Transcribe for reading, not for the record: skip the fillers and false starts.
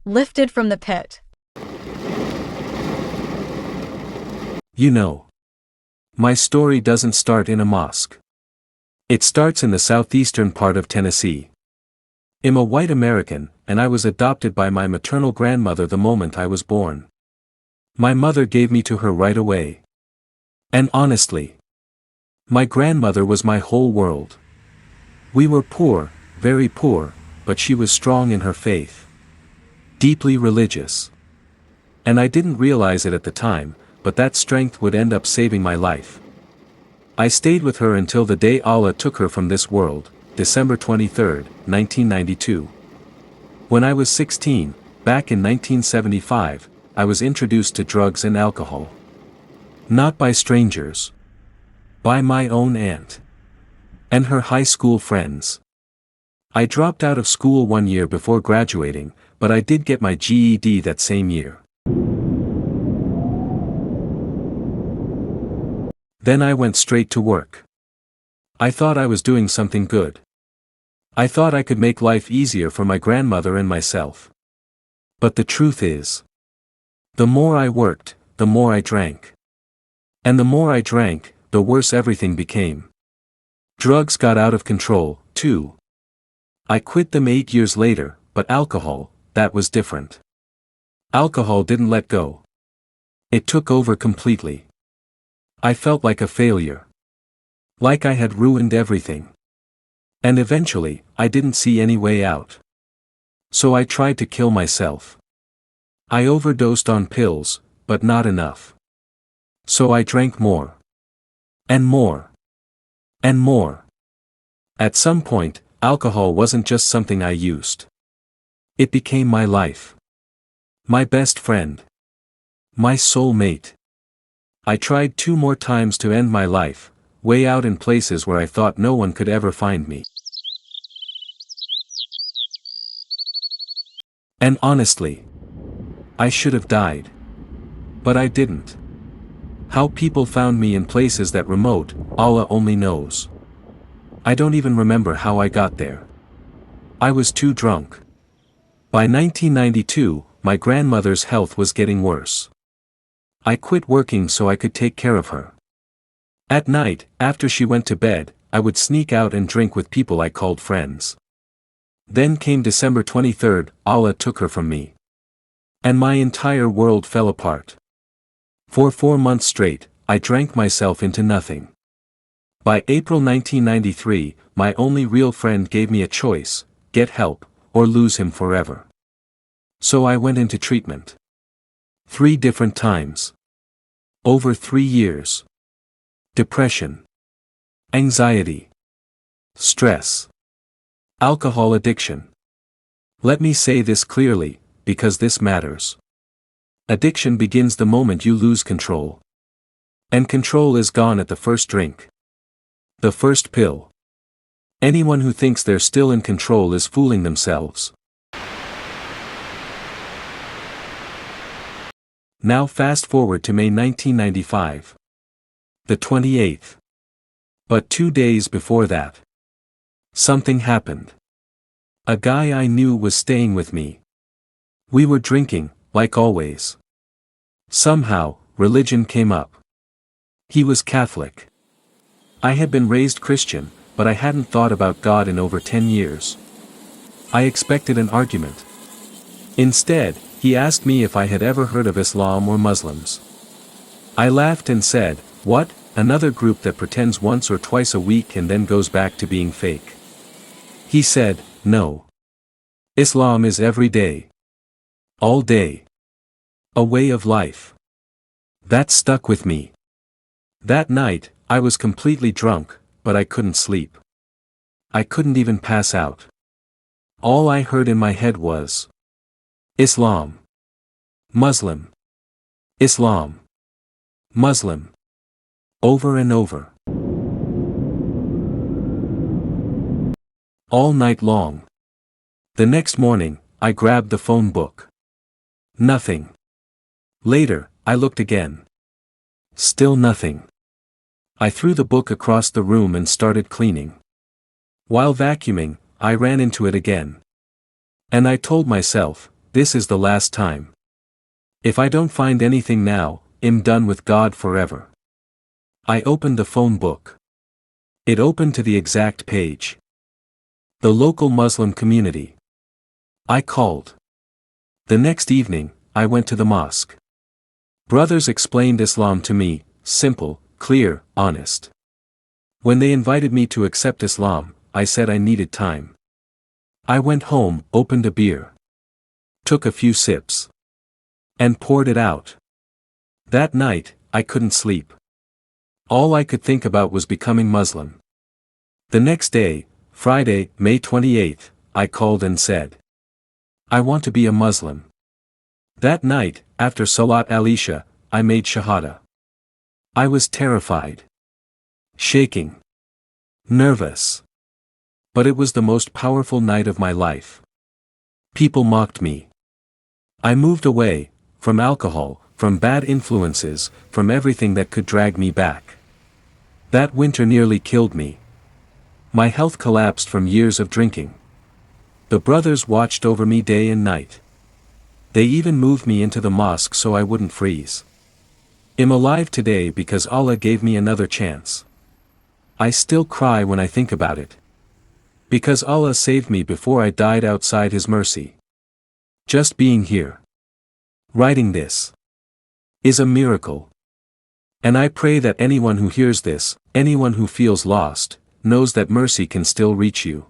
Lifted from the pit. You know, my story doesn't start in a mosque. It starts in the southeastern part of Tennessee. I'm a white American, and I was adopted by my maternal grandmother the moment I was born. My mother gave me to her right away. And honestly, my grandmother was my whole world. We were poor, very poor, but she was strong in her faith. Deeply religious. And I didn't realize it at the time, but that strength would end up saving my life. I stayed with her until the day Allah took her from this world, December 23, 1992. When I was 16, back in 1975, I was introduced to drugs and alcohol. Not by strangers. By my own aunt. And her high school friends. I dropped out of school 1 year before graduating, but I did get my GED that same year. Then I went straight to work. I thought I was doing something good. I thought I could make life easier for my grandmother and myself. But the truth is, the more I worked, the more I drank. And the more I drank, the worse everything became. Drugs got out of control, too. I quit them 8 years later, but alcohol, that was different. Alcohol didn't let go. It took over completely. I felt like a failure. Like I had ruined everything. And eventually, I didn't see any way out. So I tried to kill myself. I overdosed on pills, but not enough. So I drank more. And more. And more. At some point, alcohol wasn't just something I used. It became my life. My best friend. My soulmate. I tried 2 more times to end my life, way out in places where I thought no one could ever find me. And honestly, I should have died. But I didn't. How people found me in places that remote, Allah only knows. I don't even remember how I got there. I was too drunk. By 1992, my grandmother's health was getting worse. I quit working so I could take care of her. At night, after she went to bed, I would sneak out and drink with people I called friends. Then came December 23rd, Allah took her from me. And my entire world fell apart. For 4 months straight, I drank myself into nothing. By April 1993, my only real friend gave me a choice: get help, or lose him forever. So I went into treatment. 3 different times. Over 3 years. Depression. Anxiety. Stress. Alcohol addiction. Let me say this clearly, because this matters. Addiction begins the moment you lose control. And control is gone at the first drink. The first pill. Anyone who thinks they're still in control is fooling themselves. Now fast forward to May 1995. The 28th. But 2 days before that, something happened. A guy I knew was staying with me. We were drinking, like always. Somehow, religion came up. He was Catholic. I had been raised Christian, but I hadn't thought about God in over 10 years. I expected an argument. Instead, he asked me if I had ever heard of Islam or Muslims. I laughed and said, "What, another group that pretends once or twice a week and then goes back to being fake?" He said, "No. Islam is every day. All day. A way of life." That stuck with me. That night, I was completely drunk, but I couldn't sleep. I couldn't even pass out. All I heard in my head was, Islam. Muslim. Islam. Muslim. Over and over. All night long. The next morning, I grabbed the phone book. Nothing. Later, I looked again. Still nothing. I threw the book across the room and started cleaning. While vacuuming, I ran into it again. And I told myself, this is the last time. If I don't find anything now, I'm done with God forever. I opened the phone book. It opened to the exact page. The local Muslim community. I called. The next evening, I went to the mosque. Brothers explained Islam to me, simple, clear, honest. When they invited me to accept Islam, I said I needed time. I went home, opened a beer. Took a few sips. And poured it out. That night, I couldn't sleep. All I could think about was becoming Muslim. The next day, Friday, May 28th, I called and said, I want to be a Muslim. That night, after Salat al-Isha, I made Shahada. I was terrified. Shaking. Nervous. But it was the most powerful night of my life. People mocked me. I moved away, from alcohol, from bad influences, from everything that could drag me back. That winter nearly killed me. My health collapsed from years of drinking. The brothers watched over me day and night. They even moved me into the mosque so I wouldn't freeze. I'm alive today because Allah gave me another chance. I still cry when I think about it. Because Allah saved me before I died outside His mercy. Just being here, writing this, is a miracle. And I pray that anyone who hears this, anyone who feels lost, knows that mercy can still reach you.